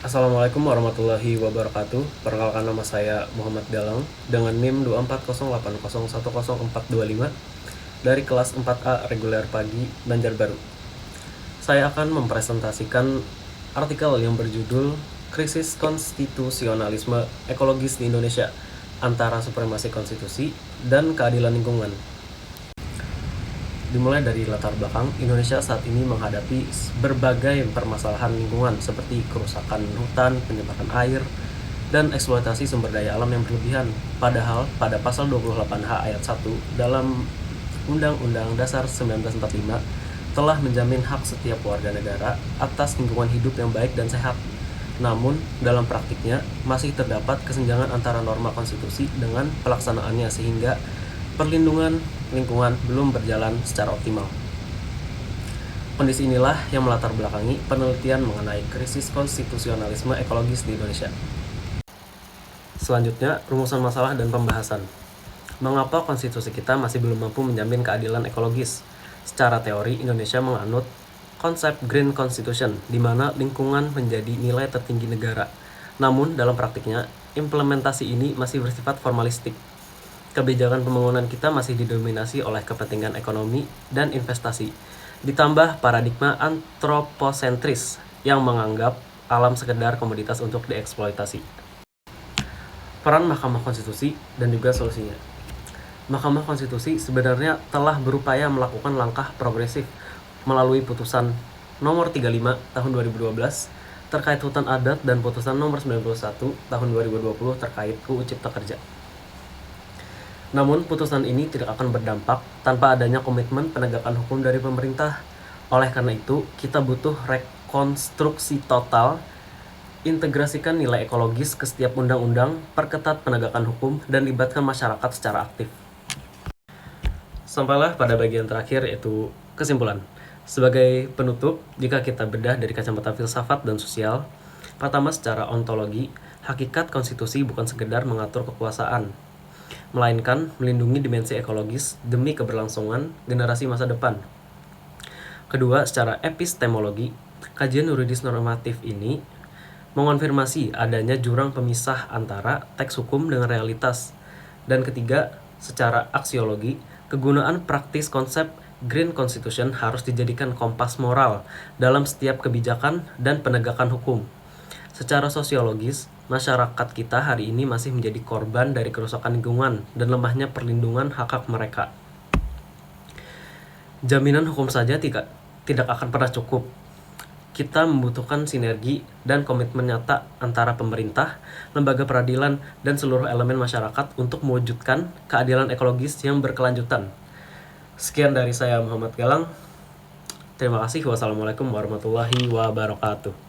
Assalamualaikum warahmatullahi wabarakatuh. Perkenalkan, nama saya Muhammad Galang dengan NIM 24080101425 dari kelas 4A reguler pagi Banjarbaru. Saya akan mempresentasikan artikel yang berjudul Krisis Konstitusionalisme Ekologis di Indonesia antara supremasi konstitusi dan keadilan lingkungan. Dimulai dari latar belakang, Indonesia saat ini menghadapi berbagai permasalahan lingkungan seperti kerusakan hutan, penyerapan air, dan eksploitasi sumber daya alam yang berlebihan. Padahal pada pasal 28H ayat 1 dalam Undang-Undang Dasar 1945 telah menjamin hak setiap warga negara atas lingkungan hidup yang baik dan sehat. Namun, dalam praktiknya masih terdapat kesenjangan antara norma konstitusi dengan pelaksanaannya sehingga perlindungan lingkungan belum berjalan secara optimal. Kondisi inilah yang melatar belakangi penelitian mengenai krisis konstitusionalisme ekologis di Indonesia. Selanjutnya, rumusan masalah dan pembahasan. Mengapa konstitusi kita masih belum mampu menjamin keadilan ekologis? Secara teori, Indonesia menganut konsep Green Constitution, di mana lingkungan menjadi nilai tertinggi negara. Namun, dalam praktiknya, implementasi ini masih bersifat formalistik. Kebijakan pembangunan kita masih didominasi oleh kepentingan ekonomi dan investasi, ditambah paradigma antroposentris yang menganggap alam sekedar komoditas untuk dieksploitasi. Peran Mahkamah Konstitusi dan juga solusinya. Mahkamah Konstitusi sebenarnya telah berupaya melakukan langkah progresif melalui putusan nomor 35 tahun 2012 terkait hutan adat dan putusan nomor 91 tahun 2020 terkait UU Cipta Kerja. Namun, putusan ini tidak akan berdampak tanpa adanya komitmen penegakan hukum dari pemerintah. Oleh karena itu, kita butuh rekonstruksi total, integrasikan nilai ekologis ke setiap undang-undang, perketat penegakan hukum, dan libatkan masyarakat secara aktif. Sampailah pada bagian terakhir, yaitu kesimpulan. Sebagai penutup, jika kita bedah dari kacamata filsafat dan sosial, pertama secara ontologi, hakikat konstitusi bukan sekedar mengatur kekuasaan, melainkan melindungi dimensi ekologis demi keberlangsungan generasi masa depan. Kedua, secara epistemologi, kajian yuridis normatif ini mengonfirmasi adanya jurang pemisah antara teks hukum dengan realitas. Dan ketiga, secara aksiologi, kegunaan praktis konsep Green Constitution harus dijadikan kompas moral dalam setiap kebijakan dan penegakan hukum. Secara sosiologis, masyarakat kita hari ini masih menjadi korban dari kerusakan lingkungan dan lemahnya perlindungan hak-hak mereka. Jaminan hukum saja tidak akan pernah cukup. Kita membutuhkan sinergi dan komitmen nyata antara pemerintah, lembaga peradilan, dan seluruh elemen masyarakat untuk mewujudkan keadilan ekologis yang berkelanjutan. Sekian dari saya, Muhammad Galang. Terima kasih. Wassalamualaikum warahmatullahi wabarakatuh.